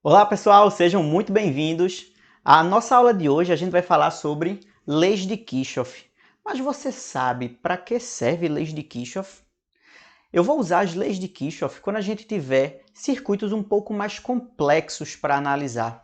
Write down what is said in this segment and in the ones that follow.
Olá pessoal, sejam muito bem-vindos. A nossa aula de hoje a gente vai falar sobre leis de Kirchhoff. Mas você sabe para que serve leis de Kirchhoff? Eu vou usar as leis de Kirchhoff quando a gente tiver circuitos um pouco mais complexos para analisar.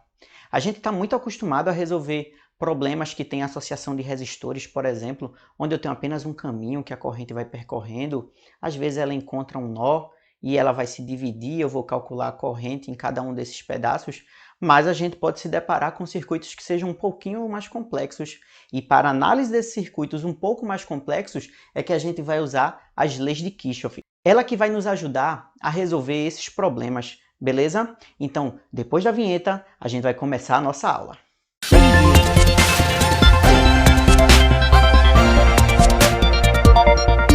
A gente está muito acostumado a resolver problemas que têm associação de resistores, por exemplo, onde eu tenho apenas um caminho que a corrente vai percorrendo. Às vezes ela encontra um nó e ela vai se dividir, eu vou calcular a corrente em cada um desses pedaços, mas a gente pode se deparar com circuitos que sejam um pouquinho mais complexos. E para análise desses circuitos um pouco mais complexos é que a gente vai usar as leis de Kirchhoff. Ela que vai nos ajudar a resolver esses problemas, beleza? Então, depois da vinheta, a gente vai começar a nossa aula.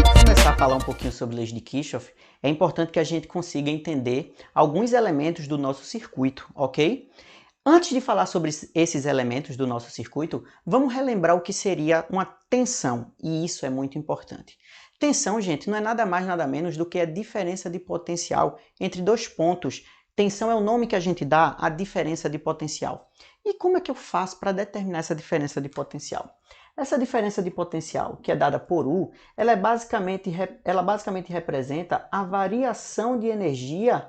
Para começar a falar um pouquinho sobre leis de Kirchhoff, é importante que a gente consiga entender alguns elementos do nosso circuito, ok? Antes de falar sobre esses elementos do nosso circuito, vamos relembrar o que seria uma tensão, e isso é muito importante. Tensão, gente, não é nada mais nada menos do que a diferença de potencial entre dois pontos. Tensão é o nome que a gente dá à diferença de potencial. E como é que eu faço para determinar essa diferença de potencial? Essa diferença de potencial, que é dada por U, ela basicamente representa a variação de energia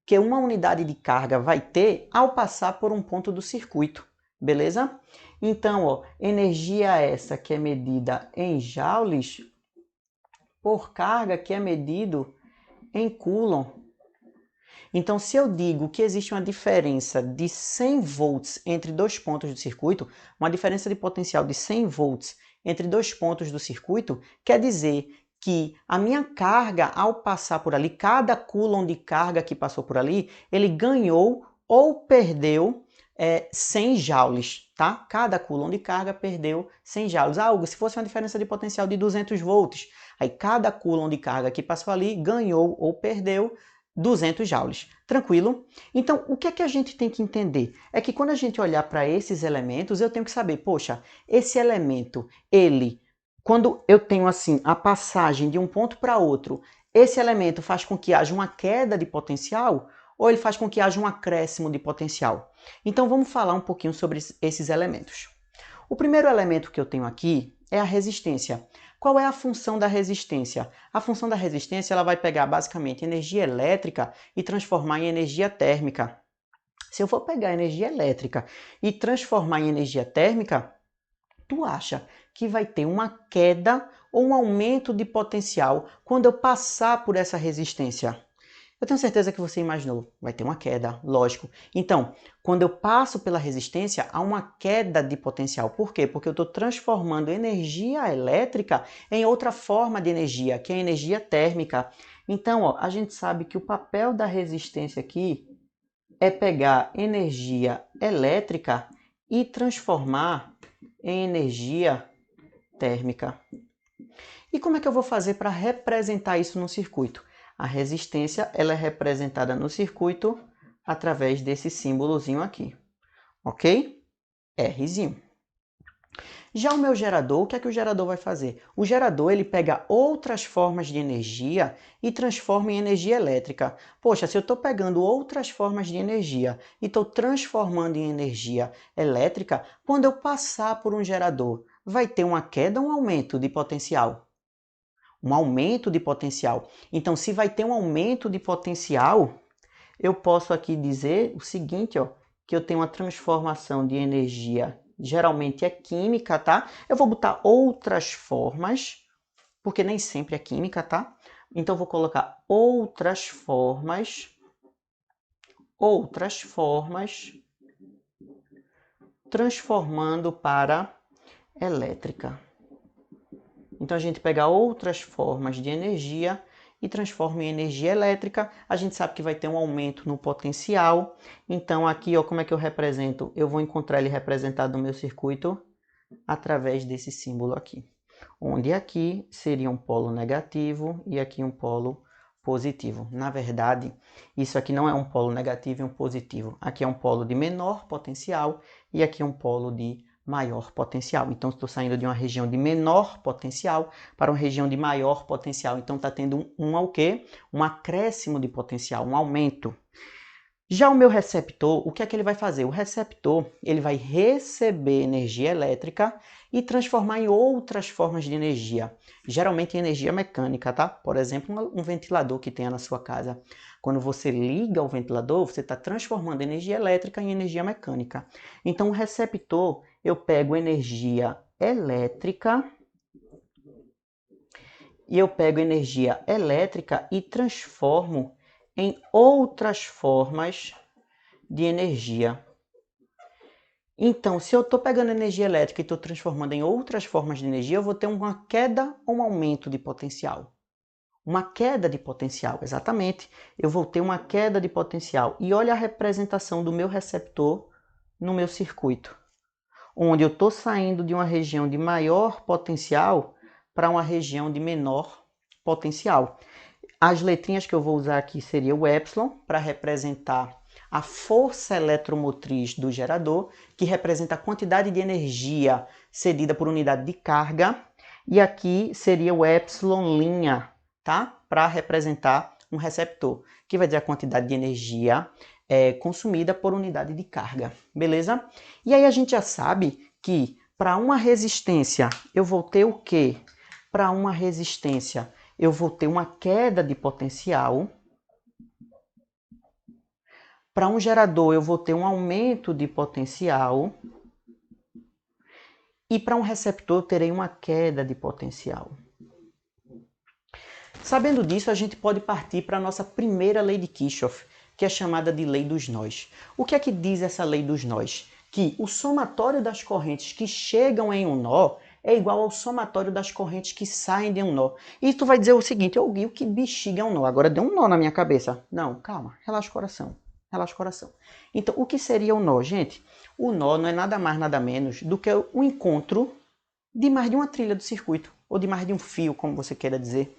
que uma unidade de carga vai ter ao passar por um ponto do circuito, beleza? Então, energia essa que é medida em joules por carga que é medido em coulomb. Então, se eu digo que existe uma diferença de 100 volts entre dois pontos do circuito, uma diferença de potencial de 100 volts entre dois pontos do circuito, quer dizer que a minha carga, ao passar por ali, cada coulomb de carga que passou por ali, ele ganhou ou perdeu 100 joules, tá? Cada coulomb de carga perdeu 100 joules. Ah, Hugo, se fosse uma diferença de potencial de 200 volts, aí cada coulomb de carga que passou ali ganhou ou perdeu 200 joules. Tranquilo? Então, o que é que a gente tem que entender? É que quando a gente olhar para esses elementos, eu tenho que saber, poxa, esse elemento, quando eu tenho assim a passagem de um ponto para outro, esse elemento faz com que haja uma queda de potencial ou ele faz com que haja um acréscimo de potencial? Então, vamos falar um pouquinho sobre esses elementos. O primeiro elemento que eu tenho aqui é a resistência. Qual é a função da resistência? A função da resistência ela vai pegar basicamente energia elétrica e transformar em energia térmica. Se eu for pegar energia elétrica e transformar em energia térmica, tu acha que vai ter uma queda ou um aumento de potencial quando eu passar por essa resistência? Eu tenho certeza que você imaginou, vai ter uma queda, lógico. Então, quando eu passo pela resistência, há uma queda de potencial. Por quê? Porque eu estou transformando energia elétrica em outra forma de energia, que é a energia térmica. Então, ó, a gente sabe que o papel da resistência aqui é pegar energia elétrica e transformar em energia térmica. E como é que eu vou fazer para representar isso no circuito? A resistência ela é representada no circuito através desse símbolozinho aqui, ok? Rzinho. Já o meu gerador, o que é que o gerador vai fazer? O gerador ele pega outras formas de energia e transforma em energia elétrica. Poxa, se eu estou pegando outras formas de energia e estou transformando em energia elétrica, quando eu passar por um gerador, vai ter uma queda ou um aumento de potencial? Um aumento de potencial. Então, se vai ter um aumento de potencial, eu posso aqui dizer o seguinte, ó, que eu tenho uma transformação de energia, geralmente é química, tá? Eu vou botar outras formas, porque nem sempre é química, tá? Então, eu vou colocar outras formas, transformando para elétrica. Então, a gente pega outras formas de energia e transforma em energia elétrica. A gente sabe que vai ter um aumento no potencial. Então, aqui, ó, como é que eu represento? Eu vou encontrar ele representado no meu circuito através desse símbolo aqui. Onde aqui seria um polo negativo e aqui um polo positivo. Na verdade, isso aqui não é um polo negativo e um positivo. Aqui é um polo de menor potencial e aqui um polo de maior potencial. Então, estou saindo de uma região de menor potencial para uma região de maior potencial. Então, está tendo o quê? Um acréscimo de potencial, um aumento. Já o meu receptor, o que é que ele vai fazer? O receptor, ele vai receber energia elétrica e transformar em outras formas de energia, geralmente em energia mecânica, tá? Por exemplo, um ventilador que tenha na sua casa. Quando você liga o ventilador, você está transformando energia elétrica em energia mecânica. Então, o receptor, eu pego energia elétrica e transformo em outras formas de energia. Então, se eu estou pegando energia elétrica e estou transformando em outras formas de energia, eu vou ter uma queda ou um aumento de potencial. Uma queda de potencial, exatamente. Eu vou ter uma queda de potencial. E olha a representação do meu receptor no meu circuito, onde eu estou saindo de uma região de maior potencial para uma região de menor potencial. As letrinhas que eu vou usar aqui seria o epsilon, para representar a força eletromotriz do gerador, que representa a quantidade de energia cedida por unidade de carga. E aqui seria o epsilon linha, tá? Para representar um receptor, que vai dizer a quantidade de energia consumida por unidade de carga, beleza? E aí a gente já sabe que para uma resistência eu vou ter o quê? Para uma resistência eu vou ter uma queda de potencial. Para um gerador, eu vou ter um aumento de potencial. E para um receptor, eu terei uma queda de potencial. Sabendo disso, a gente pode partir para a nossa primeira lei de Kirchhoff, que é chamada de lei dos nós. O que é que diz essa lei dos nós? Que o somatório das correntes que chegam em um nó é igual ao somatório das correntes que saem de um nó. E tu vai dizer o seguinte: o que bexiga é um nó? Agora deu um nó na minha cabeça. Não, calma, relaxa o coração. Relaxa o coração. Então, o que seria o nó, gente? O nó não é nada mais, nada menos do que o encontro de mais de uma trilha do circuito, ou de mais de um fio, como você queira dizer.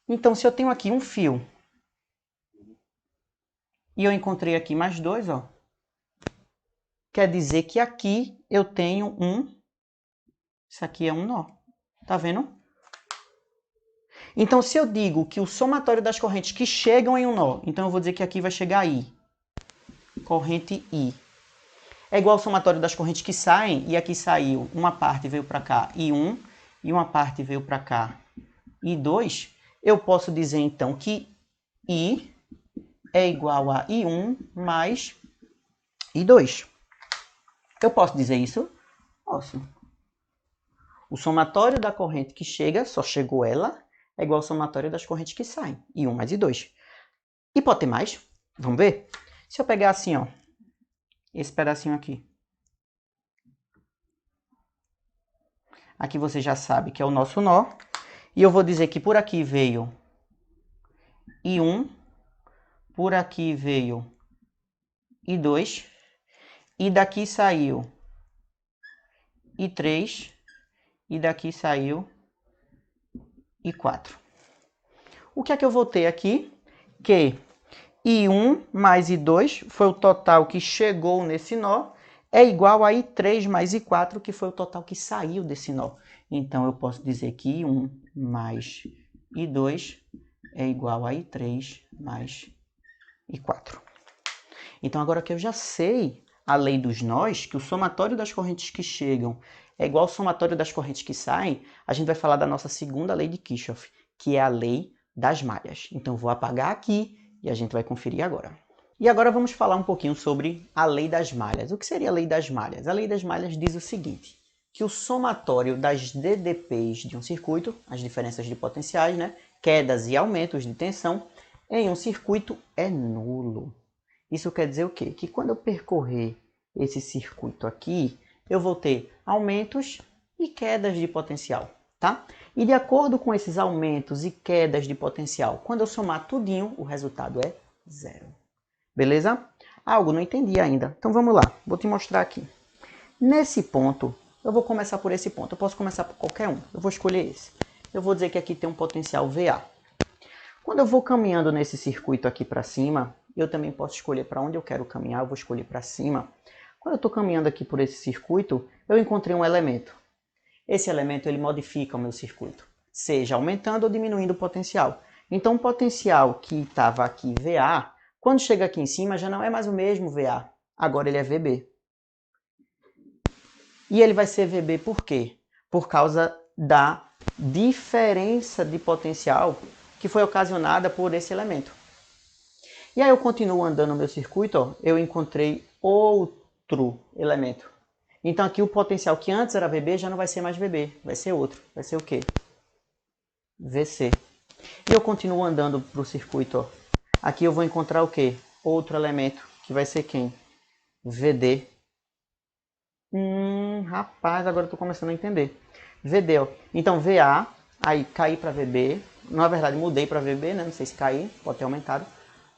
Então, se eu tenho aqui um fio, e eu encontrei aqui mais dois, ó, quer dizer que aqui eu tenho isso aqui é um nó. Tá vendo? Então, se eu digo que o somatório das correntes que chegam em um nó, então eu vou dizer que aqui vai chegar I. Corrente I. É igual ao somatório das correntes que saem, e aqui saiu, uma parte veio para cá, I1, e uma parte veio para cá, I2. Eu posso dizer, então, que I é igual a I1 mais I2. Eu posso dizer isso? Posso. O somatório da corrente que chega, só chegou ela, é igual ao somatório das correntes que saem, I1 mais I2. E pode ter mais? Vamos ver? Se eu pegar assim, ó, esse pedacinho aqui. Aqui você já sabe que é o nosso nó. E eu vou dizer que por aqui veio I1, por aqui veio I2, e daqui saiu I3, e daqui saiu I4. O que é que eu vou ter aqui? Que I1 mais I2 foi o total que chegou nesse nó, é igual a I3 mais I4, que foi o total que saiu desse nó. Então, eu posso dizer que I1 mais I2 é igual a I3 mais I4. Então, agora que eu já sei a lei dos nós, que o somatório das correntes que chegam é igual ao somatório das correntes que saem, a gente vai falar da nossa segunda lei de Kirchhoff, que é a lei das malhas. Então, vou apagar aqui e a gente vai conferir agora. E agora vamos falar um pouquinho sobre a lei das malhas. O que seria a lei das malhas? A lei das malhas diz o seguinte, que o somatório das DDPs de um circuito, as diferenças de potenciais, né, quedas e aumentos de tensão, em um circuito é nulo. Isso quer dizer o quê? Que quando eu percorrer esse circuito aqui, eu vou ter aumentos e quedas de potencial, tá? E de acordo com esses aumentos e quedas de potencial, quando eu somar tudinho, o resultado é zero. Beleza? Algo não entendi ainda. Então vamos lá, vou te mostrar aqui. Nesse ponto, eu vou começar por esse ponto. Eu posso começar por qualquer um. Eu vou escolher esse. Eu vou dizer que aqui tem um potencial VA. Quando eu vou caminhando nesse circuito aqui para cima, eu também posso escolher para onde eu quero caminhar. Eu vou escolher para cima. Quando eu estou caminhando aqui por esse circuito, eu encontrei um elemento. Esse elemento ele modifica o meu circuito, seja aumentando ou diminuindo o potencial. Então, o potencial que estava aqui VA Quando chega aqui em cima, já não é mais o mesmo VA. Agora ele é VB. E ele vai ser VB por quê? Por causa da diferença de potencial que foi ocasionada por esse elemento. E aí eu continuo andando no meu circuito, ó, eu encontrei outro elemento. Então aqui o potencial que antes era VB já não vai ser mais VB, vai ser outro. Vai ser o quê? VC. E eu continuo andando para o circuito, ó. Aqui eu vou encontrar o quê? Outro elemento, que vai ser quem? VD. Rapaz, agora eu estou começando a entender. VD, ó. Então VA, aí caí para VB. Na verdade, mudei para VB, né? Não sei se caí, pode ter aumentado.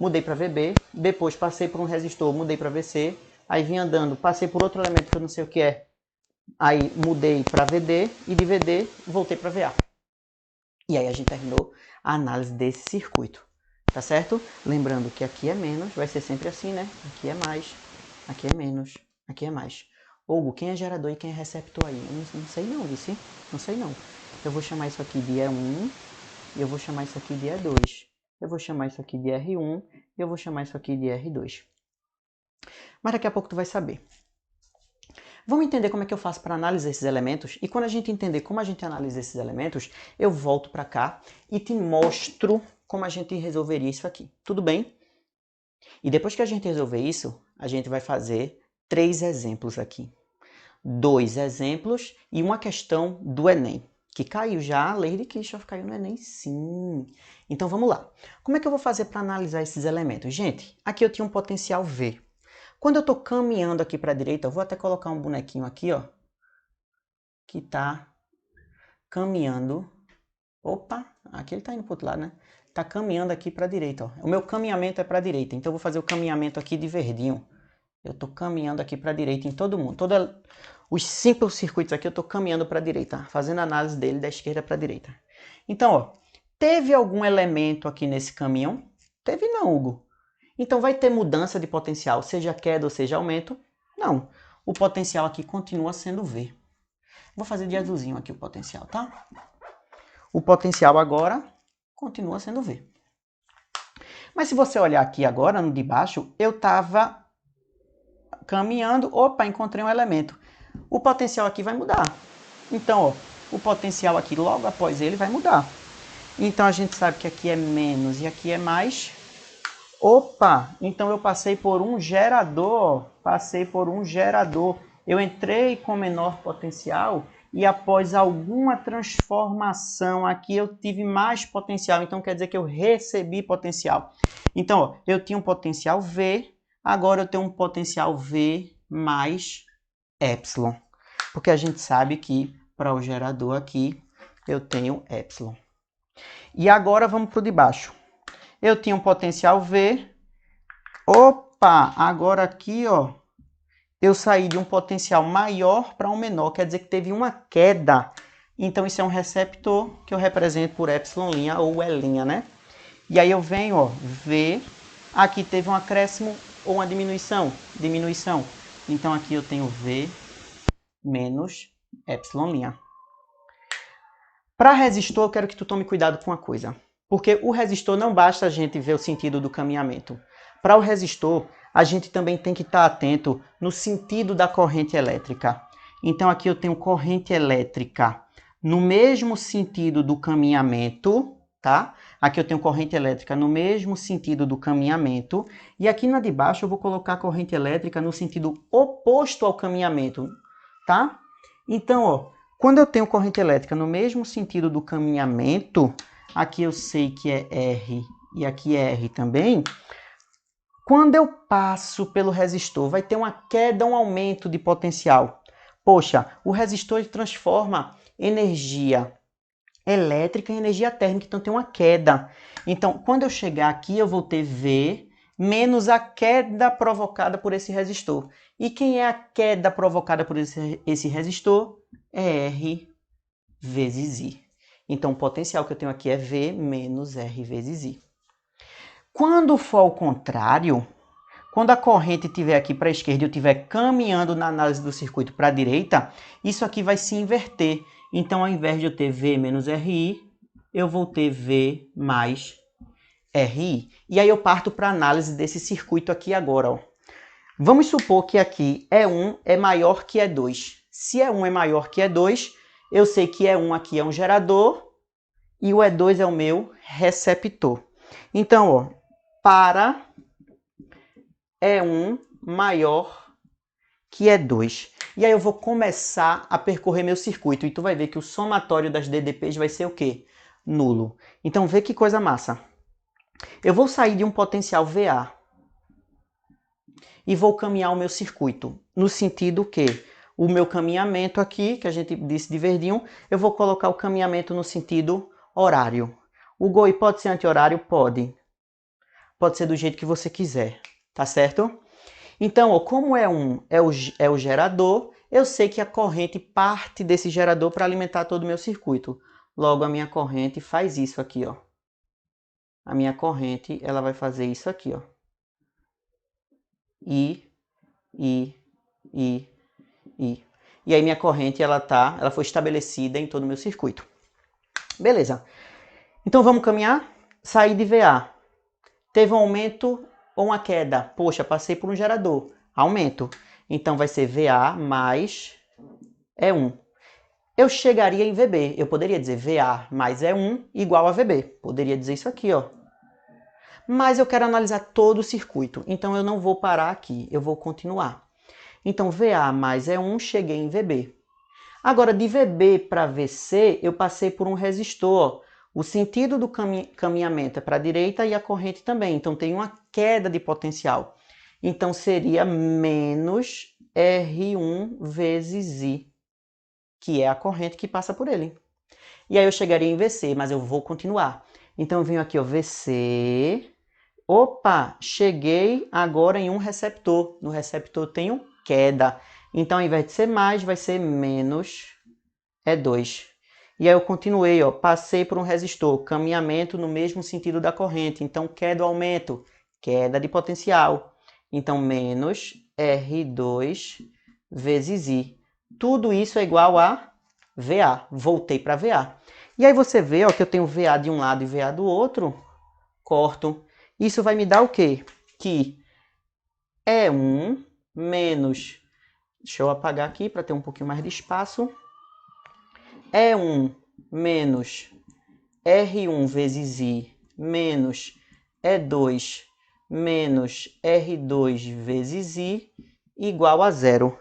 Mudei para VB, depois passei por um resistor, mudei para VC. Aí vim andando, passei por outro elemento que eu não sei o que é. Aí mudei para VD e de VD voltei para VA. E aí a gente terminou a análise desse circuito, tá certo? Lembrando que aqui é menos, vai ser sempre assim, né? Aqui é mais, aqui é menos, aqui é mais. Hugo, quem é gerador e quem é receptor aí? Eu não sei não, vice? Não sei não. Eu vou chamar isso aqui de E1 e eu vou chamar isso aqui de E2. Eu vou chamar isso aqui de R1 e eu vou chamar isso aqui de R2. Mas daqui a pouco tu vai saber. Vamos entender como é que eu faço para analisar esses elementos, e quando a gente entender como a gente analisa esses elementos, eu volto para cá e te mostro como a gente resolveria isso aqui. Tudo bem? E depois que a gente resolver isso, a gente vai fazer 3 exemplos aqui. 2 exemplos e uma questão do Enem, que caiu já, a lei de Kirchhoff caiu no Enem, sim. Então vamos lá. Como é que eu vou fazer para analisar esses elementos? Gente, aqui eu tinha um potencial V. Quando eu estou caminhando aqui para a direita, eu vou até colocar um bonequinho aqui, ó, que está caminhando. Opa, aqui ele está indo para o outro lado, né? Está caminhando aqui para a direita, ó. O meu caminhamento é para a direita, então eu vou fazer o caminhamento aqui de verdinho. Eu estou caminhando aqui para a direita em todo mundo. Os 5 circuitos aqui eu estou caminhando para a direita, fazendo a análise dele da esquerda para a direita. Então, ó, teve algum elemento aqui nesse caminhão? Teve não, Hugo. Então vai ter mudança de potencial, seja queda ou seja aumento? Não. O potencial aqui continua sendo V. Vou fazer de azulzinho aqui o potencial, tá? O potencial agora continua sendo V. Mas se você olhar aqui agora, no de baixo, eu estava caminhando, opa, encontrei um elemento. O potencial aqui vai mudar. Então, ó, o potencial aqui logo após ele vai mudar. Então a gente sabe que aqui é menos e aqui é mais. Opa, então eu passei por um gerador, Eu entrei com menor potencial e após alguma transformação aqui eu tive mais potencial. Então quer dizer que eu recebi potencial. Então, ó, eu tinha um potencial V, agora eu tenho um potencial V mais epsilon. Porque a gente sabe que para o gerador aqui eu tenho epsilon. E agora vamos para o de baixo. Eu tinha um potencial V. Opa, agora aqui, ó, eu saí de um potencial maior para um menor. Quer dizer que teve uma queda. Então, isso é um receptor que eu represento por epsilon' ou L', né? E aí eu venho, ó, V. Aqui teve um acréscimo ou uma diminuição? Diminuição. Então, aqui eu tenho V menos epsilon'. Para resistor, eu quero que tu tome cuidado com uma coisa. Porque o resistor não basta a gente ver o sentido do caminhamento. Para o resistor, a gente também tem que estar atento no sentido da corrente elétrica. Então aqui eu tenho corrente elétrica no mesmo sentido do caminhamento, tá? Aqui eu tenho corrente elétrica no mesmo sentido do caminhamento. E aqui na de baixo eu vou colocar corrente elétrica no sentido oposto ao caminhamento, tá? Então, ó, quando eu tenho corrente elétrica no mesmo sentido do caminhamento, aqui eu sei que é R e aqui é R também. Quando eu passo pelo resistor, vai ter uma queda, um aumento de potencial. Poxa, o resistor transforma energia elétrica em energia térmica, então tem uma queda. Então, quando eu chegar aqui, eu vou ter V menos a queda provocada por esse resistor. E quem é a queda provocada por esse resistor? É R vezes I. Então, o potencial que eu tenho aqui é V menos R vezes I. Quando for ao contrário, quando a corrente estiver aqui para a esquerda e eu estiver caminhando na análise do circuito para a direita, isso aqui vai se inverter. Então, ao invés de eu ter V menos RI, eu vou ter V mais RI. E aí eu parto para a análise desse circuito aqui agora, ó. Vamos supor que aqui E1 é maior que E2. Se E1 é maior que E2, eu sei que E1 aqui é um gerador e o E2 é o meu receptor. Então, ó, para E1 maior que E2. E aí eu vou começar a percorrer meu circuito. E tu vai ver que o somatório das DDPs vai ser o quê? Nulo. Então, vê que coisa massa. Eu vou sair de um potencial VA e vou caminhar o meu circuito. No sentido que o meu caminhamento aqui, que a gente disse de verdinho, eu vou colocar o caminhamento no sentido horário. O GOI pode ser anti-horário? Pode. Pode ser do jeito que você quiser, tá certo? Então, ó, como é o gerador, eu sei que a corrente parte desse gerador para alimentar todo o meu circuito. Logo, a minha corrente faz isso aqui, ó. A minha corrente, ela vai fazer isso aqui, ó. E aí minha corrente, ela foi estabelecida em todo o meu circuito. Beleza. Então, vamos caminhar? Saí de VA. Teve um aumento ou uma queda? Poxa, passei por um gerador. Aumento. Então, vai ser VA mais E1. Eu chegaria em VB. Eu poderia dizer VA mais E1 igual a VB. Poderia dizer isso aqui, ó. Mas eu quero analisar todo o circuito. Então, eu não vou parar aqui. Eu vou continuar. Então, VA mais E1, cheguei em VB. Agora, de VB para VC, eu passei por um resistor. O sentido do caminhamento é para a direita e a corrente também. Então, tem uma queda de potencial. Então, seria menos R1 vezes I, que é a corrente que passa por ele. E aí eu chegaria em VC, mas eu vou continuar. Então, eu venho aqui, ó, VC. Opa, cheguei agora em um receptor. No receptor tenho queda. Então, ao invés de ser mais, vai ser menos E2. E aí eu continuei, ó, passei por um resistor, caminhamento no mesmo sentido da corrente. Então, queda ou aumento? Queda de potencial. Então, menos R2 vezes I. Tudo isso é igual a VA. Voltei para VA. E aí você vê, ó, que eu tenho VA de um lado e VA do outro. Corto. Isso vai me dar o quê? Que E1 menos... Deixa eu apagar aqui para ter um pouquinho mais de espaço. E1 menos R1 vezes I menos E2 menos R2 vezes I igual a zero.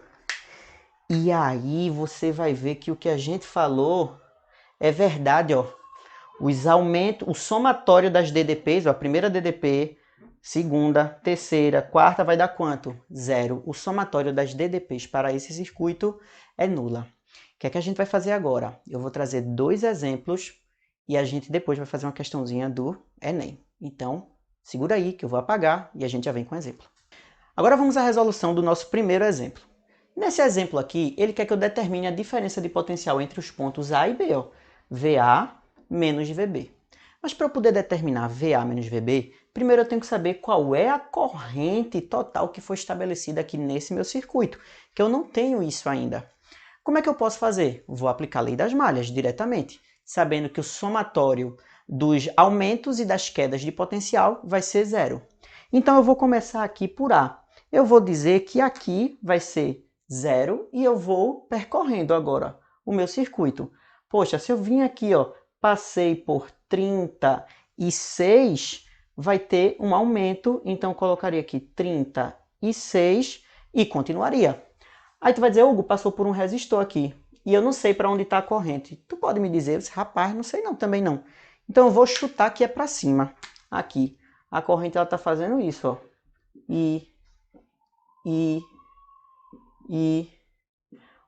E aí você vai ver que o que a gente falou é verdade, ó. Os aumentos, o somatório das DDPs, ó, a primeira DDP, segunda, terceira, quarta vai dar quanto? Zero. O somatório das DDPs para esse circuito é nula. O que é que a gente vai fazer agora? Eu vou trazer dois exemplos e a gente depois vai fazer uma questãozinha do Enem. Então, segura aí que eu vou apagar e a gente já vem com o exemplo. Agora vamos à resolução do nosso primeiro exemplo. Nesse exemplo aqui, ele quer que eu determine a diferença de potencial entre os pontos A e B, ó. VA menos VB. Mas para eu poder determinar VA menos VB, primeiro eu tenho que saber qual é a corrente total que foi estabelecida aqui nesse meu circuito, que eu não tenho isso ainda. Como é que eu posso fazer? Vou aplicar a lei das malhas diretamente, sabendo que o somatório dos aumentos e das quedas de potencial vai ser zero. Então eu vou começar aqui por A. Eu vou dizer que aqui vai ser zero e eu vou percorrendo agora o meu circuito. Poxa, se eu vim aqui, ó, passei por 36, vai ter um aumento, então eu colocaria aqui 36 e continuaria. Aí tu vai dizer, Hugo, passou por um resistor aqui e eu não sei para onde está a corrente. Tu pode me dizer, rapaz, não sei não, também não. Então eu vou chutar que é para cima, aqui. A corrente ela está fazendo isso, ó.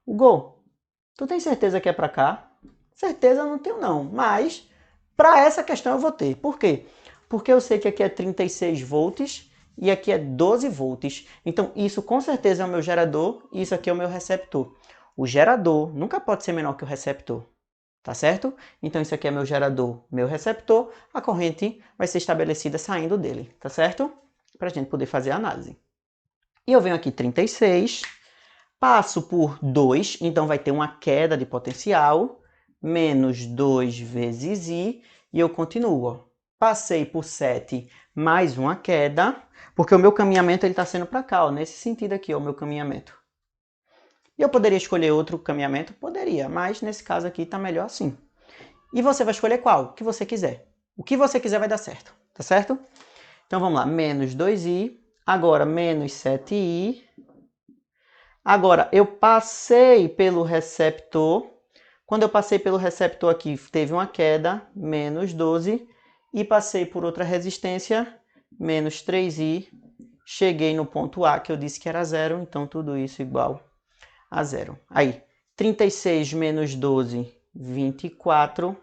Hugo, tu tem certeza que é para cá? Certeza eu não tenho não, mas para essa questão eu vou ter. Por quê? Porque eu sei que aqui é 36 volts e aqui é 12 volts. Então isso com certeza é o meu gerador e isso aqui é o meu receptor. O gerador nunca pode ser menor que o receptor, tá certo? Então isso aqui é meu gerador, meu receptor, a corrente vai ser estabelecida saindo dele, tá certo? Para a gente poder fazer a análise. E eu venho aqui 36, passo por 2, então vai ter uma queda de potencial, menos 2 vezes I, e eu continuo. Ó. passei por 7 mais uma queda, porque o meu caminhamento está sendo para cá, ó, nesse sentido aqui, ó, o meu caminhamento. E eu poderia escolher outro caminhamento? Poderia, mas nesse caso aqui está melhor assim. E você vai escolher qual? O que você quiser. O que você quiser vai dar certo, tá certo? Então vamos lá, menos 2i, agora menos 7i. Agora, eu passei pelo receptor. Quando eu passei pelo receptor aqui, teve uma queda, menos 12. E passei por outra resistência, menos 3i. Cheguei no ponto A, que eu disse que era 0, então tudo isso igual a 0. Aí, 36 menos 12, 24.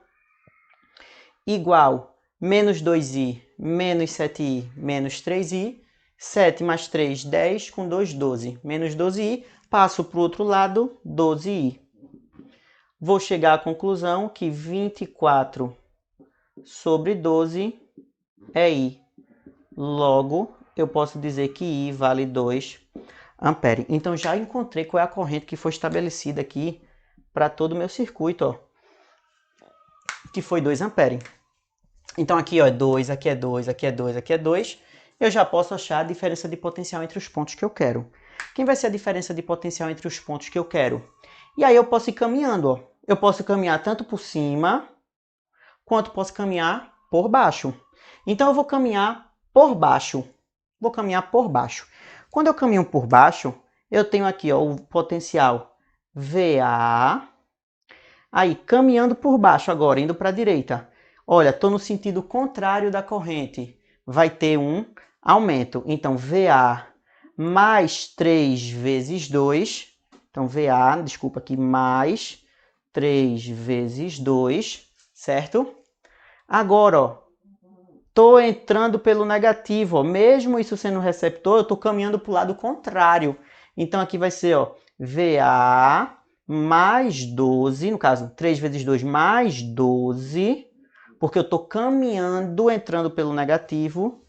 Igual menos 2i, menos 7i, menos 3i. 7 mais 3, 10, com 2, 12. Menos 12i, passo para o outro lado, 12i. Vou chegar à conclusão que 24 sobre 12 é I. Logo, eu posso dizer que I vale 2 ampere. Então, já encontrei qual é a corrente que foi estabelecida aqui para todo o meu circuito, ó, que foi 2 ampere. Então, aqui ó, é 2, aqui é 2, aqui é 2, aqui é 2. Eu já posso achar a diferença de potencial entre os pontos que eu quero. Quem vai ser a diferença de potencial entre os pontos que eu quero? E aí eu posso ir caminhando, ó. Eu posso caminhar tanto por cima, quanto posso caminhar por baixo. Então eu vou caminhar por baixo. Vou caminhar por baixo. Quando eu caminho por baixo, eu tenho aqui ó, o potencial VA. Aí, caminhando por baixo agora, indo para a direita. Olha, estou no sentido contrário da corrente. Vai ter um aumento. Então, VA mais 3 vezes 2. Então, VA, desculpa aqui, mais 3 vezes 2, certo? Agora, ó, estou entrando pelo negativo. Ó. Mesmo isso sendo receptor, eu estou caminhando para o lado contrário. Então, aqui vai ser ó, VA mais 12, no caso, 3 vezes 2 mais 12, porque eu estou caminhando, entrando pelo negativo,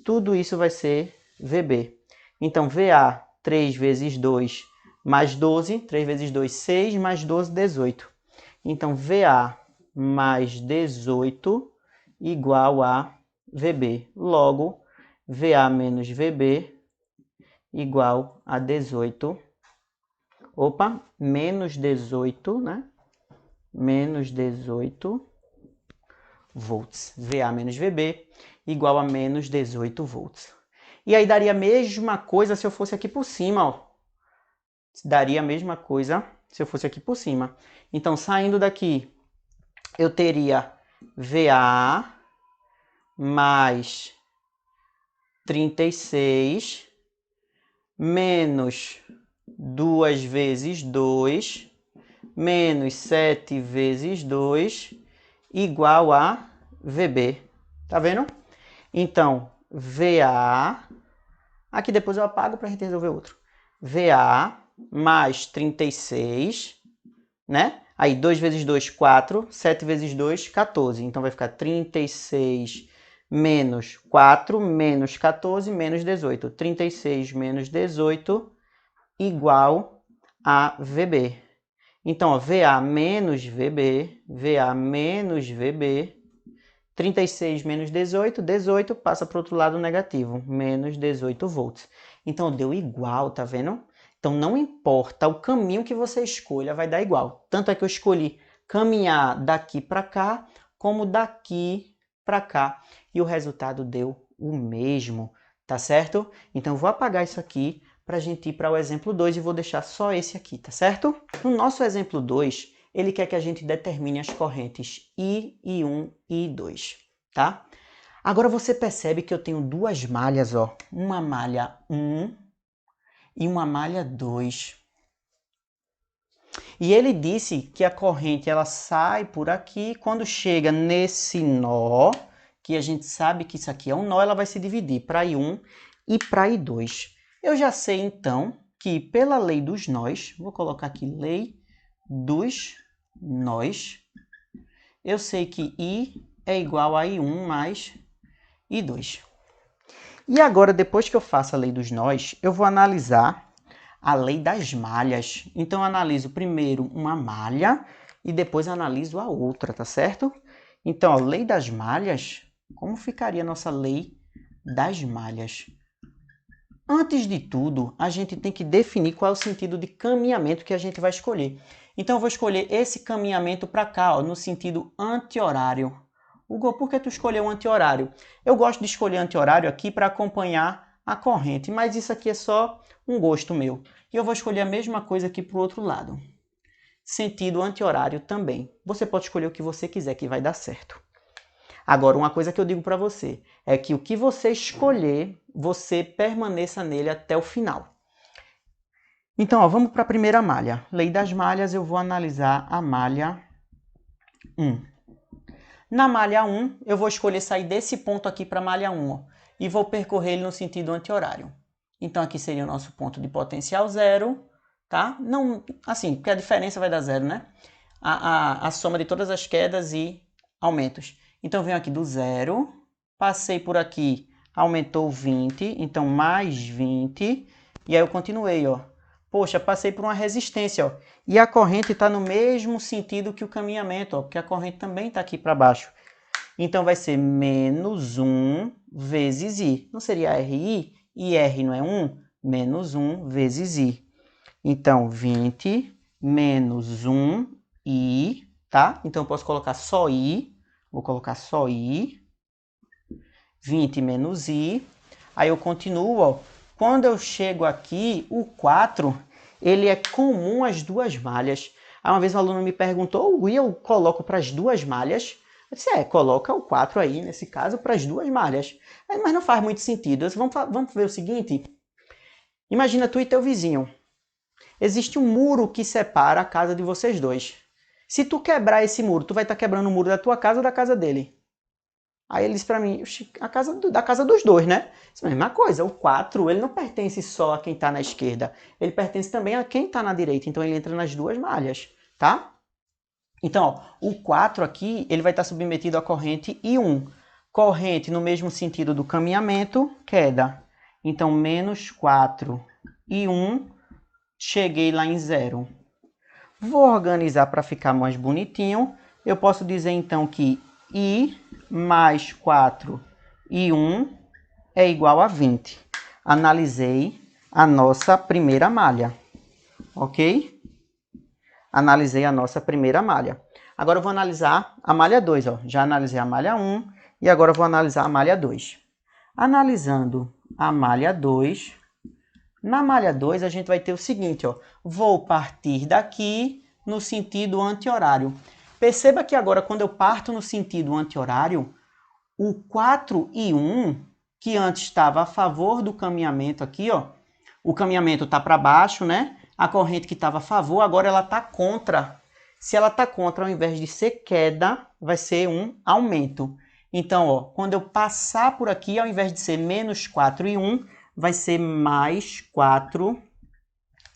tudo isso vai ser VB. Então, VA, 3 vezes 2 mais 12, 3 vezes 2, 6, mais 12, 18. Então, VA mais 18 igual a VB. Logo, VA menos VB igual a 18. Opa, menos 18, né? Menos 18 volts. VA menos VB igual a menos 18 volts. E aí daria a mesma coisa se eu fosse aqui por cima, ó. Daria a mesma coisa se eu fosse aqui por cima. Então, saindo daqui, eu teria VA mais 36 menos 2 vezes 2 menos 7 vezes 2 igual a VB. Tá vendo? Então, VA, aqui depois eu apago para a gente resolver outro. VA mais 36, né? Aí 2 vezes 2, 4, 7 vezes 2, 14. Então vai ficar 36 menos 4, menos 14, menos 18. 36 menos 18 igual a VB. Então, ó, VA menos VB, VA menos VB, 36 menos 18, 18 passa para o outro lado negativo, menos 18 volts. Então, deu igual, tá vendo? Então, não importa o caminho que você escolha, vai dar igual. Tanto é que eu escolhi caminhar daqui para cá, como daqui para cá. E o resultado deu o mesmo, tá certo? Então, eu vou apagar isso aqui para a gente ir para o exemplo 2 e vou deixar só esse aqui, tá certo? No nosso exemplo 2, ele quer que a gente determine as correntes I, I1 e I2, tá? Agora você percebe que eu tenho duas malhas, ó. Uma malha 1 e uma malha 2. E ele disse que a corrente ela sai por aqui, quando chega nesse nó, que a gente sabe que isso aqui é um nó, ela vai se dividir para I1 e para I2. Eu já sei, então, que pela lei dos nós, vou colocar aqui lei dos nós, eu sei que I é igual a I1 mais I2. E agora, depois que eu faço a lei dos nós, eu vou analisar a lei das malhas. Então, eu analiso primeiro uma malha e depois analiso a outra, tá certo? Então, a lei das malhas, Como ficaria a nossa lei das malhas? Antes de tudo, a gente tem que definir qual é o sentido de caminhamento que a gente vai escolher. Então, eu vou escolher esse caminhamento para cá, ó, no sentido anti-horário. Hugo, por que tu escolheu o anti-horário? Eu gosto de escolher anti-horário aqui para acompanhar a corrente, mas isso aqui é só um gosto meu. E eu vou escolher a mesma coisa aqui para o outro lado. Sentido anti-horário também. Você pode escolher o que você quiser que vai dar certo. Agora, uma coisa que eu digo para você é que o que você escolher, você permaneça nele até o final. Então, ó, vamos para a primeira malha. Lei das malhas, eu vou analisar a malha 1. Na malha 1, eu vou escolher sair desse ponto aqui para a malha 1, ó, e vou percorrer ele no sentido anti-horário. Então, aqui seria o nosso ponto de potencial zero, tá? Não, assim, porque a diferença vai dar zero, né? A soma de todas as quedas e aumentos. Então, venho aqui do zero, passei por aqui, aumentou 20, então mais 20, e aí eu continuei, ó. Poxa, passei por uma resistência, ó. E a corrente está no mesmo sentido que o caminhamento, ó, porque a corrente também está aqui para baixo. Então, vai ser menos 1 vezes I. Não seria RI? E R não é 1? Menos 1 vezes I. Então, 20 menos 1 I, tá? Então, eu posso colocar só I. Vou colocar só I. 20 menos I. Aí eu continuo, ó. Quando eu chego aqui, o 4, ele é comum às duas malhas. Aí uma vez um aluno me perguntou, eu coloco para as duas malhas? Eu disse, coloca o 4 aí, nesse caso, para as duas malhas. Mas não faz muito sentido. Vamos ver o seguinte. Imagina tu e teu vizinho. Existe um muro que separa a casa de vocês dois. Se tu quebrar esse muro, tu vai estar quebrando o muro da tua casa ou da casa dele? Aí ele disse para mim, da casa dos dois, né? Isso é a mesma coisa, o 4, ele não pertence só a quem está na esquerda, ele pertence também a quem está na direita, então ele entra nas duas malhas, tá? Então, ó, o 4 aqui, ele vai estar submetido à corrente I1. Corrente no mesmo sentido do caminhamento, queda. Então, menos 4 I1, cheguei lá em 0. Vou organizar para ficar mais bonitinho. Eu posso dizer então que I mais 4 e 1 é igual a 20. Analisei a nossa primeira malha, ok? Analisei a nossa primeira malha. Agora eu vou analisar a malha 2, ó. Já analisei a malha 1 e agora eu vou analisar a malha 2. Analisando a malha 2, na malha 2 a gente vai ter o seguinte, ó. Vou partir daqui no sentido anti-horário. Perceba que agora, quando eu parto no sentido anti-horário, o 4 e 1, que antes estava a favor do caminhamento aqui, ó, o caminhamento está para baixo, né? A corrente que estava a favor, agora ela está contra. Se ela está contra, ao invés de ser queda, vai ser um aumento. Então, ó, quando eu passar por aqui, ao invés de ser menos 4 e 1, vai ser mais 4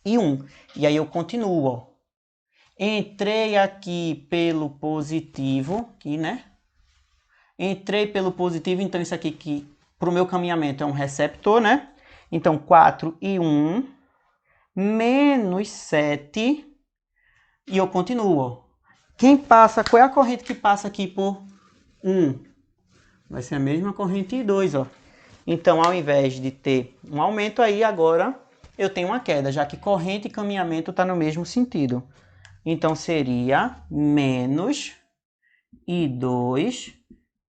e 1. E aí eu continuo, ó. Entrei aqui pelo positivo, aqui, né? Entrei pelo positivo, então isso aqui que para o meu caminhamento é um receptor, né? Então 4 e 1, menos 7, e eu continuo. Quem passa, qual é a corrente que passa aqui por 1? Vai ser a mesma corrente 2, ó. Então, ao invés de ter um aumento aí, agora eu tenho uma queda, já que corrente e caminhamento está no mesmo sentido. Então, seria menos I2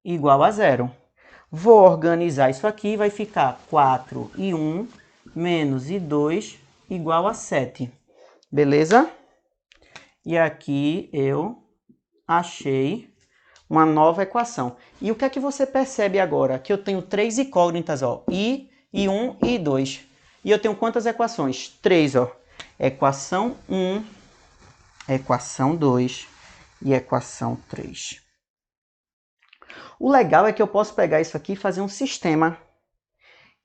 igual a 0. Vou organizar isso aqui, vai ficar 4 e 1 menos I2 igual a 7. Beleza? E aqui eu achei uma nova equação. E o que é que você percebe agora? Que eu tenho três incógnitas, ó. I, I1 e I2. E eu tenho quantas equações? 3, ó. Equação 1, equação 2 e equação 3. O legal é que eu posso pegar isso aqui e fazer um sistema.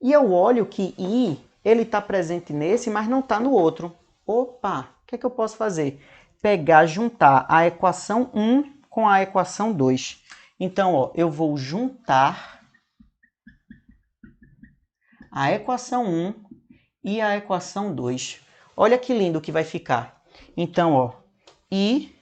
E eu olho que I, ele está presente nesse, mas não está no outro. Opa, o que é que eu posso fazer? Pegar, juntar a equação 1 com a equação 2. Então, ó, eu vou juntar a equação 1 e a equação 2. Olha que lindo que vai ficar. Então, ó, I,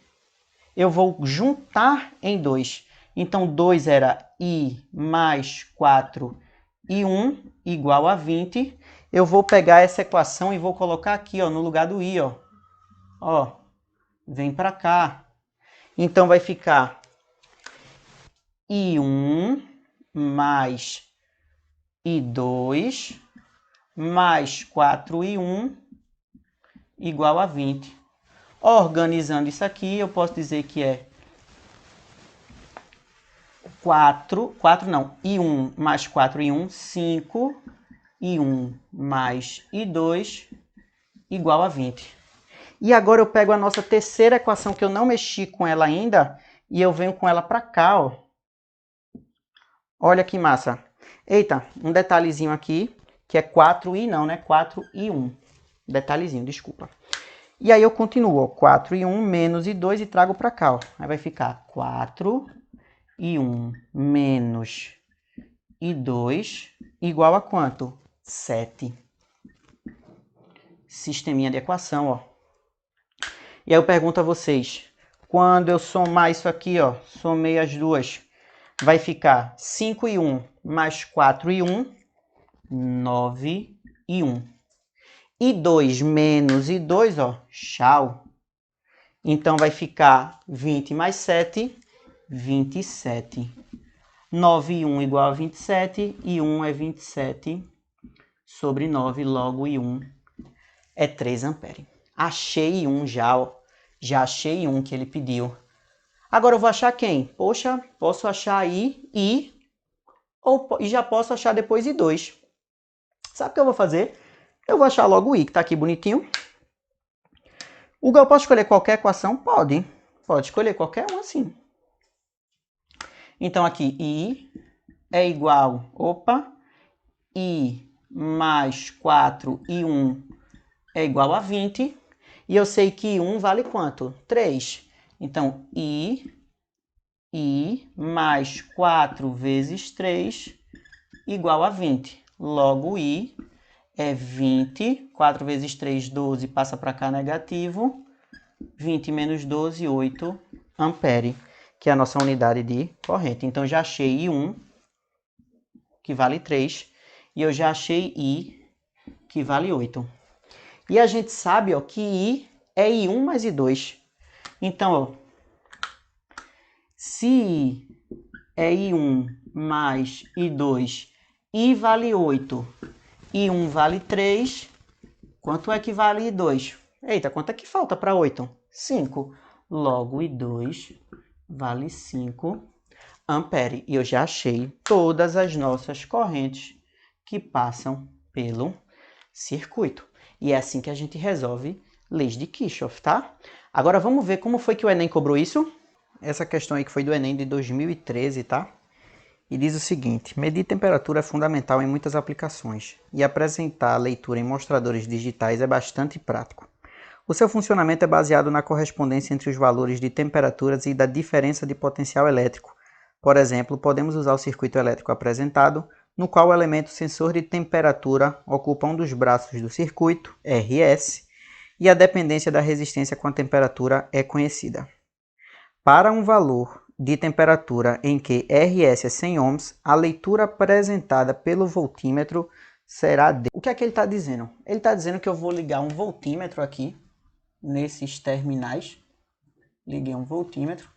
eu vou juntar em 2. Então, 2 era I mais 4i1 igual a 20. Eu vou pegar essa equação e vou colocar aqui, ó, no lugar do I, ó. Ó, vem para cá. Então, vai ficar I1 mais I2 mais 4i1 igual a 20. Organizando isso aqui, eu posso dizer que é 4 não, I1 mais 4i1, 5, I1 mais I2 igual a 20. E agora eu pego a nossa terceira equação, que eu não mexi com ela ainda, e eu venho com ela para cá, ó. Olha que massa. Eita, um detalhezinho aqui, que é 4i não, né? 4i1. Detalhezinho, desculpa. E aí eu continuo, ó, 4i1 menos i2 e trago para cá, ó. Aí vai ficar 4i1 menos i2 igual a quanto? 7. Sisteminha de equação, ó. E aí eu pergunto a vocês, quando eu somar isso aqui, ó, somei as duas, vai ficar 5i1 mais 4i1, 9i1. I2 menos I2, ó, tchau. Então, vai ficar 20 mais 7, 27. 9 e 1 igual a 27, e 1 é 27 sobre 9, logo I1 é 3 amperes. Achei I1 já, ó. Já achei I1 que ele pediu. Agora eu vou achar quem? Poxa, posso achar I, e já posso achar depois I2. Sabe o que eu vou fazer? Eu vou achar logo o I, que está aqui bonitinho. Hugo, eu posso escolher qualquer equação? Pode. Pode escolher qualquer uma, sim. Então, aqui, I é igual... Opa! I mais 4i1 é igual a 20. E eu sei que 1 vale quanto? 3. Então, I mais 4 vezes 3 igual a 20. Logo, I é 20. 4 vezes 3, 12. Passa para cá negativo. 20 menos 12, 8 ampere, que é a nossa unidade de corrente. Então, já achei I1, que vale 3. E eu já achei I, que vale 8. E a gente sabe, ó, que I é I1 mais I2. Então, ó, se I é I1 mais I2, I vale 8, I1 vale 3, quanto é que vale I2? Eita, quanto é que falta para 8? 5. Logo, I2 vale 5 ampere. E eu já achei todas as nossas correntes que passam pelo circuito. E é assim que a gente resolve leis de Kirchhoff, tá? Agora vamos ver como foi que o Enem cobrou isso. Essa questão aí que foi do Enem de 2013, tá? E diz o seguinte: medir temperatura é fundamental em muitas aplicações e apresentar a leitura em mostradores digitais é bastante prático. O seu funcionamento é baseado na correspondência entre os valores de temperaturas e da diferença de potencial elétrico. Por exemplo, podemos usar o circuito elétrico apresentado, no qual o elemento sensor de temperatura ocupa um dos braços do circuito, RS, e a dependência da resistência com a temperatura é conhecida. Para um valor de temperatura em que RS é 100 ohms, a leitura apresentada pelo voltímetro será de... O que é que ele está dizendo? Ele está dizendo que eu vou ligar um voltímetro aqui, nesses terminais. Liguei um voltímetro.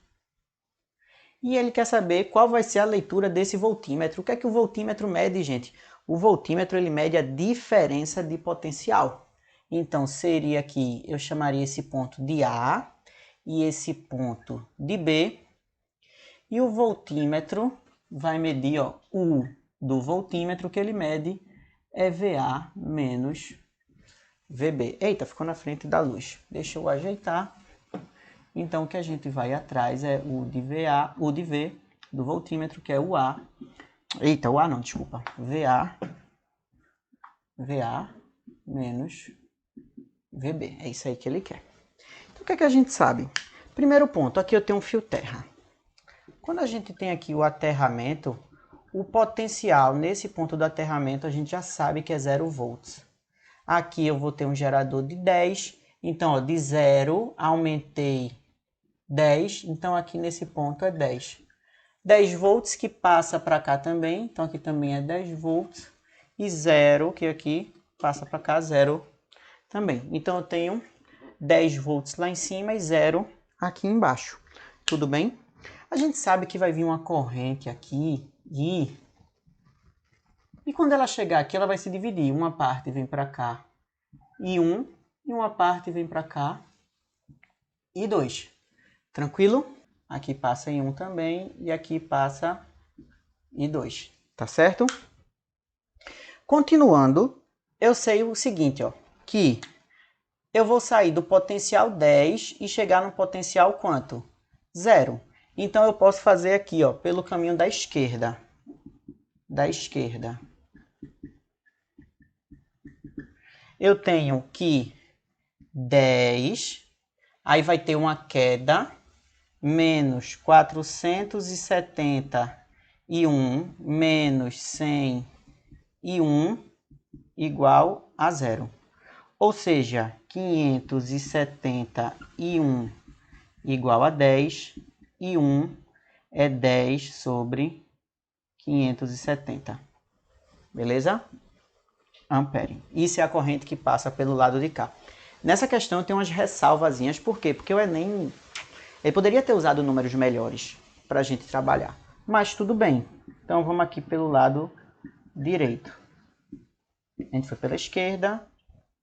E ele quer saber qual vai ser a leitura desse voltímetro. O que é que o voltímetro mede, gente? O voltímetro ele mede a diferença de potencial. Então, seria que eu chamaria esse ponto de A e esse ponto de B. E o voltímetro vai medir, ó, U do voltímetro que ele mede é VA menos VB. Eita, ficou na frente da luz. Deixa eu ajeitar. Então, o que a gente vai atrás é o de VA, o de V do voltímetro, que é o A. Eita, o A não, desculpa. VA menos VB. É isso aí que ele quer. Então, o que é que a gente sabe? Primeiro ponto, aqui eu tenho um fio terra. Quando a gente tem aqui o aterramento, o potencial nesse ponto do aterramento a gente já sabe que é 0 volts. Aqui eu vou ter um gerador de 10. Então, ó, de 0 aumentei 10. Então, aqui nesse ponto é 10. 10 volts que passa para cá também, então aqui também é 10 volts, e 0, que aqui passa para cá, 0 também. Então eu tenho 10 volts lá em cima e 0 aqui embaixo. Tudo bem? A gente sabe que vai vir uma corrente aqui e quando ela chegar aqui, ela vai se dividir. Uma parte vem para cá e uma parte vem para cá e 2. Tranquilo? Aqui passa em 1 também e aqui passa em 2. Tá certo? Continuando, eu sei o seguinte, ó, que eu vou sair do potencial 10 e chegar no potencial quanto? 0. Então eu posso fazer aqui, ó, pelo caminho da esquerda. Eu tenho que 10, aí vai ter uma queda, menos 471 menos 101 igual a 0. Ou seja, 571 igual a 10 e 1 é 10 sobre 570. Beleza? Ampere. Isso é a corrente que passa pelo lado de cá. Nessa questão tem umas ressalvazinhas. Por quê? Porque o Enem ele poderia ter usado números melhores para a gente trabalhar. Mas tudo bem. Então vamos aqui pelo lado direito. A gente foi pela esquerda,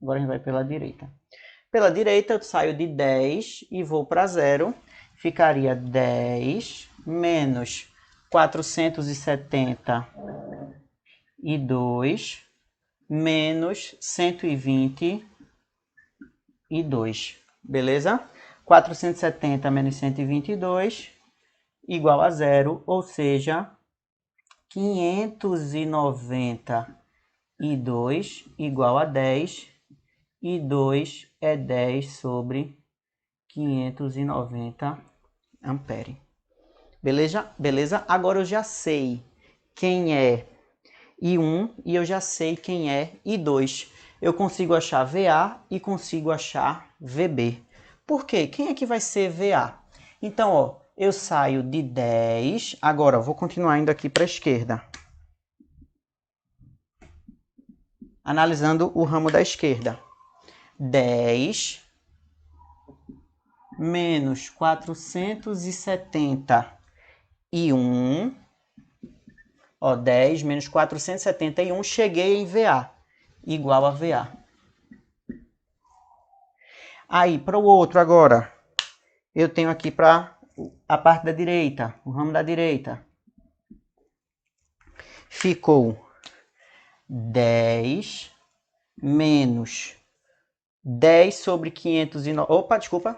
agora a gente vai pela direita. Pela direita eu saio de 10 e vou para 0. Ficaria 10 menos 472 menos 122. Beleza? 470 menos 122 igual a 0, ou seja, 592 igual a 10 e 2 é 10 sobre 590 ampere. Beleza? Beleza? Agora eu já sei quem é I1 e eu já sei quem é I2. Eu consigo achar VA e consigo achar VB. Por quê? Quem é que vai ser VA? Então, ó, eu saio de 10, agora vou continuar indo aqui para a esquerda. Analisando o ramo da esquerda. 10 menos 471. Ó, 10 menos 471, cheguei em VA, igual a VA. Aí, para o outro agora, eu tenho aqui para a parte da direita, o ramo da direita. Ficou 10 menos 10 sobre 509... Opa, desculpa.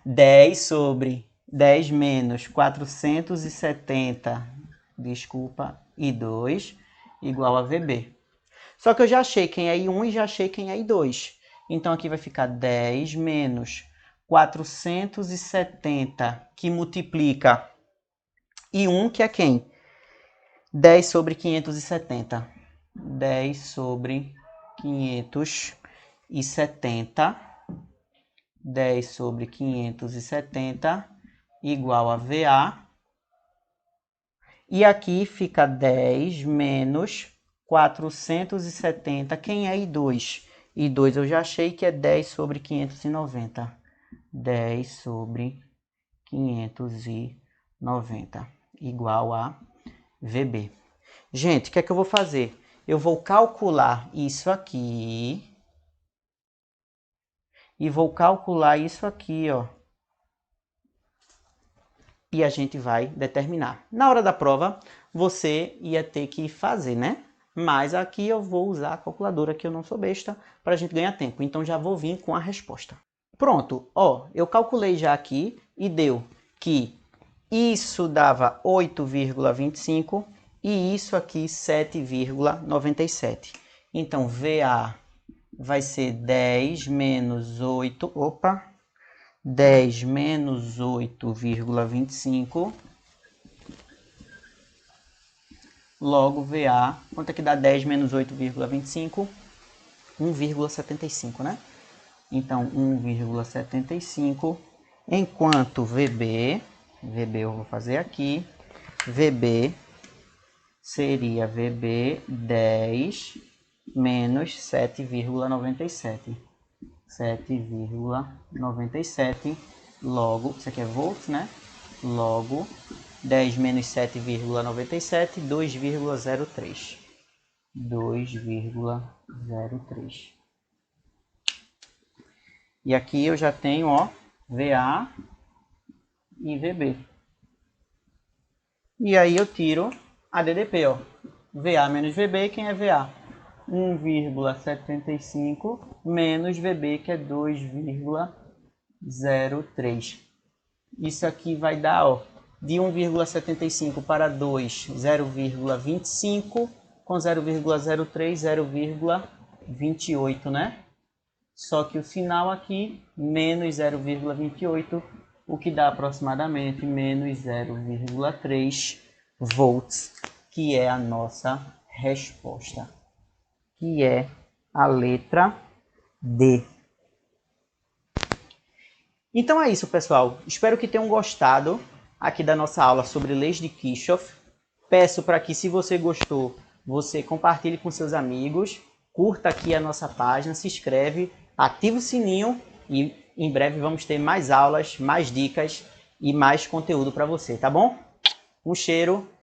10 sobre 10 menos 470, desculpa, e 2, igual a VB. Só que eu já achei quem é I1 e já achei quem é I2. Então aqui vai ficar 10 menos 470, que multiplica I1, que é quem? 10 sobre 570. 10 sobre 570. 10 sobre 570 igual a VA. E aqui fica 10 menos 470. Quem é I2? I2 eu já achei que é 10 sobre 590. 10 sobre 590 igual a VB. Gente, o que é que eu vou fazer? Eu vou calcular isso aqui e vou calcular isso aqui, ó. E a gente vai determinar. Na hora da prova, você ia ter que fazer, né? Mas aqui eu vou usar a calculadora, que eu não sou besta, para a gente ganhar tempo. Então já vou vir com a resposta. Pronto, ó, eu calculei já aqui e deu que isso dava 8,25 e isso aqui 7,97. Então VA vai ser 10 menos 8, 10 menos 8,25, logo VA, quanto é que dá 10 menos 8,25? 1,75, né? Então, 1,75, enquanto VB VB eu vou fazer aqui. VB seria VB 10 menos 7,97. 7,97 logo, isso aqui é volts, né? Logo 10 menos 7,97, 2,03. 2,03. E aqui eu já tenho, ó, VA e VB. E aí eu tiro a DDP, ó. VA menos VB, quem é VA? 1,75 menos VB, que é 2,03. Isso aqui vai dar, ó, de 1,75 para 2, 0,25, com 0,03, 0,28, né? Só que o sinal aqui, menos 0,28, o que dá aproximadamente menos 0,3 volts, que é a nossa resposta, que é a letra D. Então é isso, pessoal. Espero que tenham gostado aqui da nossa aula sobre leis de Kirchhoff. Peço para que, se você gostou, você compartilhe com seus amigos, curta aqui a nossa página, se inscreve, ativa o sininho e em breve vamos ter mais aulas, mais dicas e mais conteúdo para você, tá bom? Um cheiro